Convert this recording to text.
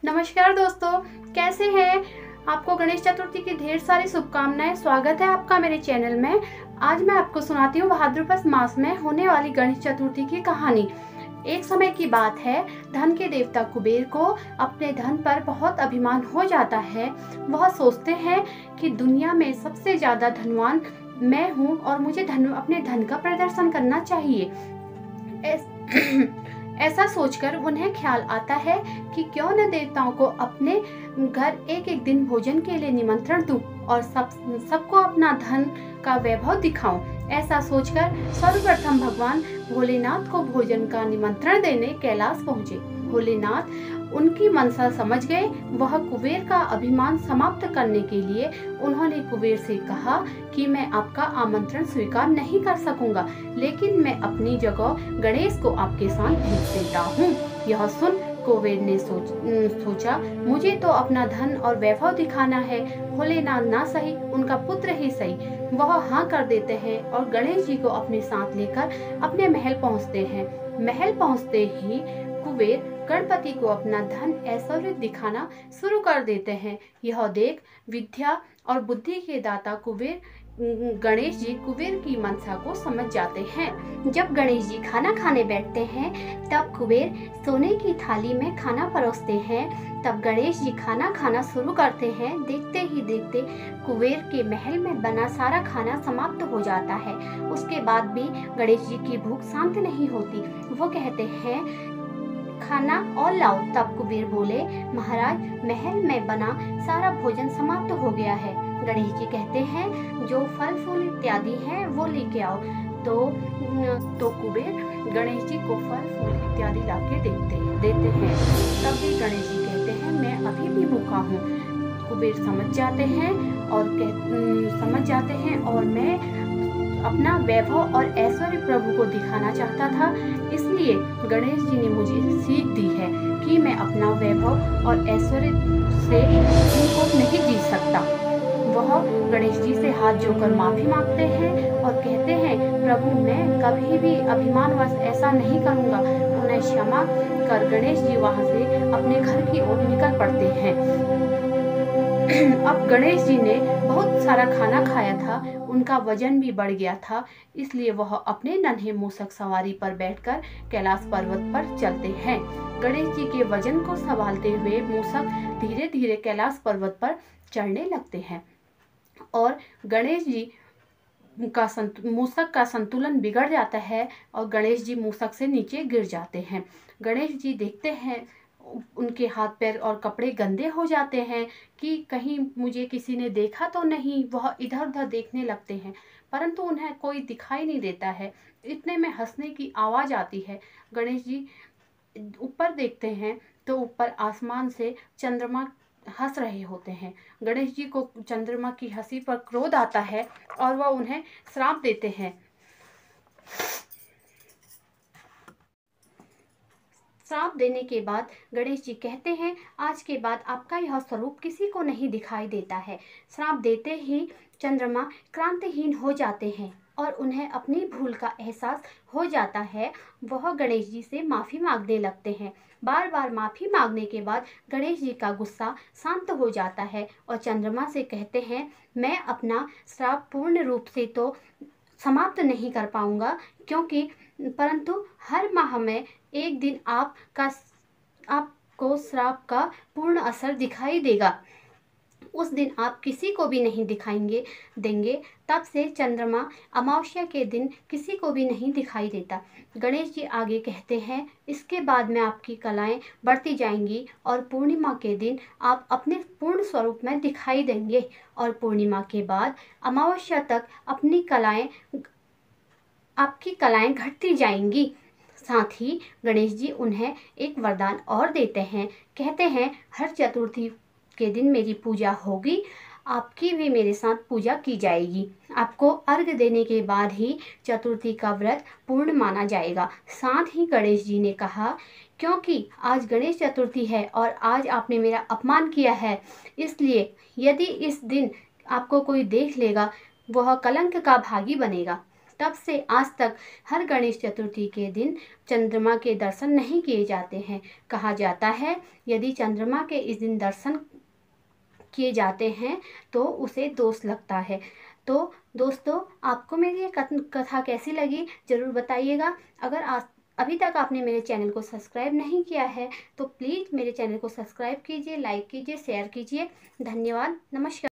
नमस्कार दोस्तों, कैसे हैं? आपको गणेश चतुर्थी की ढेर सारी शुभकामनाएं। स्वागत है आपका मेरे चैनल में। आज मैं आपको सुनाती हूँ भाद्रपद मास में होने वाली गणेश चतुर्थी की कहानी। एक समय की बात है, धन के देवता कुबेर को अपने धन पर बहुत अभिमान हो जाता है। वह सोचते हैं कि दुनिया में सबसे ज्यादा धनवान मैं हूँ और मुझे अपने धन का प्रदर्शन करना चाहिए। ऐसा सोचकर उन्हें ख्याल आता है कि क्यों न देवताओं को अपने घर एक एक दिन भोजन के लिए निमंत्रण दूं और सबको अपना धन का वैभव दिखाऊं। ऐसा सोचकर सर्वप्रथम भगवान भोलेनाथ को भोजन का निमंत्रण देने कैलाश पहुँचे। भोलेनाथ उनकी मनसा समझ गए। वह कुबेर का अभिमान समाप्त करने के लिए उन्होंने कुबेर से कहा कि मैं आपका आमंत्रण स्वीकार नहीं कर सकूंगा, लेकिन मैं अपनी जगह गणेश को आपके साथ भेज देता हूँ। यह सुन कुबेर ने सोचा मुझे तो अपना धन और वैभव दिखाना है। भोलेनाथ ना सही, उनका पुत्र ही सही। वह हाँ कर देते हैं और गणेश जी को अपने साथ लेकर अपने महल पहुँचते हैं। महल पहुँचते ही कुबेर गणपति को अपना धन ऐश्वर्य दिखाना शुरू कर देते हैं। यह देख विद्या और बुद्धि के दाता कुबेर गणेश जी कुबेर की मनसा को समझ जाते हैं। जब गणेश जी खाना खाने बैठते हैं तब कुबेर सोने की थाली में खाना परोसते हैं। तब गणेश जी खाना खाना शुरू करते हैं। देखते ही देखते कुबेर के महल में बना सारा खाना समाप्त हो जाता है। उसके बाद भी गणेश जी की भूख शांत नहीं होती। वो कहते हैं खाना और लाओ। तब कुबेर बोले महाराज, महल में बना सारा भोजन समाप्त हो गया है। गणेश जी कहते हैं जो फल फूल इत्यादि हैं वो लेके आओ। तो कुबेर गणेश जी को फल फूल इत्यादि लाके देते हैं। तभी गणेश जी कहते हैं मैं अभी भी भूखा हूँ। कुबेर समझ जाते हैं और मैं अपना वैभव और ऐश्वर्य प्रभु को दिखाना चाहता था, इसलिए गणेश जी ने मुझे सीख दी है कि मैं अपना वैभव और ऐश्वर्य से इनको नहीं जीत सकता। वह गणेश जी से हाथ जोड़कर माफी मांगते हैं और कहते हैं प्रभु, मैं कभी भी अभिमानवश ऐसा नहीं करूंगा, उन्हें क्षमा कर गणेश जी वहां से अपने घर की ओर निकल पड़ते हैं। अब गणेश जी ने बहुत सारा खाना खाया था, उनका वजन भी बढ़ गया था, इसलिए वह अपने नन्हे मूषक सवारी पर बैठकर कैलाश पर्वत पर चलते हैं। गणेश जी के वजन को संभालते हुए मूषक धीरे धीरे कैलाश पर्वत पर चढ़ने लगते हैं और गणेश जी का मूषक का संतुलन बिगड़ जाता है और गणेश जी मूषक से नीचे गिर जाते हैं। गणेश जी देखते हैं उनके हाथ पैर और कपड़े गंदे हो जाते हैं कि कहीं मुझे किसी ने देखा तो नहीं। वह इधर उधर देखने लगते हैं, परंतु उन्हें कोई दिखाई नहीं देता है। इतने में हंसने की आवाज आती है। गणेश जी ऊपर देखते हैं तो ऊपर आसमान से चंद्रमा हंस रहे होते हैं। गणेश जी को चंद्रमा की हंसी पर क्रोध आता है और वह उन्हें श्राप देते हैं। श्राप देने के बाद गणेश जी कहते हैं आज के बाद आपका यह स्वरूप किसी को नहीं दिखाई देता है। श्राप देते ही चंद्रमा क्रांतिहीन हो जाते हैं और उन्हें अपनी भूल का एहसास हो जाता है। वह गणेश जी से माफ़ी मांगने लगते हैं। बार बार माफ़ी मांगने के बाद गणेश जी का गुस्सा शांत हो जाता है और चंद्रमा से कहते हैं मैं अपना श्राप पूर्ण रूप से तो समाप्त नहीं कर पाऊंगा, क्योंकि परंतु हर माह में एक दिन आपको श्राप का पूर्ण असर दिखाई देगा। उस दिन आप किसी को भी नहीं दिखाएंगे देंगे। तब से चंद्रमा अमावस्या के दिन किसी को भी नहीं दिखाई देता। गणेश जी आगे कहते हैं इसके बाद में आपकी कलाएं बढ़ती जाएंगी और पूर्णिमा के दिन आप अपने पूर्ण स्वरूप में दिखाई देंगे और पूर्णिमा के बाद अमावस्या तक आपकी कलाएं घटती जाएंगी। साथ ही गणेश जी उन्हें एक वरदान और देते हैं। कहते हैं हर चतुर्थी के दिन मेरी पूजा होगी, आपकी भी मेरे साथ पूजा की जाएगी। आपको अर्घ्य देने के बाद ही चतुर्थी का व्रत पूर्ण माना जाएगा। साथ ही गणेश जी ने कहा क्योंकि आज गणेश चतुर्थी है और आज आपने मेरा अपमान किया है, इसलिए यदि इस दिन आपको कोई देख लेगा वह कलंक का भागी बनेगा। तब से आज तक हर गणेश चतुर्थी के दिन चंद्रमा के दर्शन नहीं किए जाते हैं। कहा जाता है यदि चंद्रमा के इस दिन दर्शन किए जाते हैं तो उसे दोष लगता है। तो दोस्तों, आपको मेरी ये कथा कैसी लगी ज़रूर बताइएगा। अगर आज अभी तक आपने मेरे चैनल को सब्सक्राइब नहीं किया है तो प्लीज़ मेरे चैनल को सब्सक्राइब कीजिए, लाइक कीजिए, शेयर कीजिए। धन्यवाद। नमस्कार।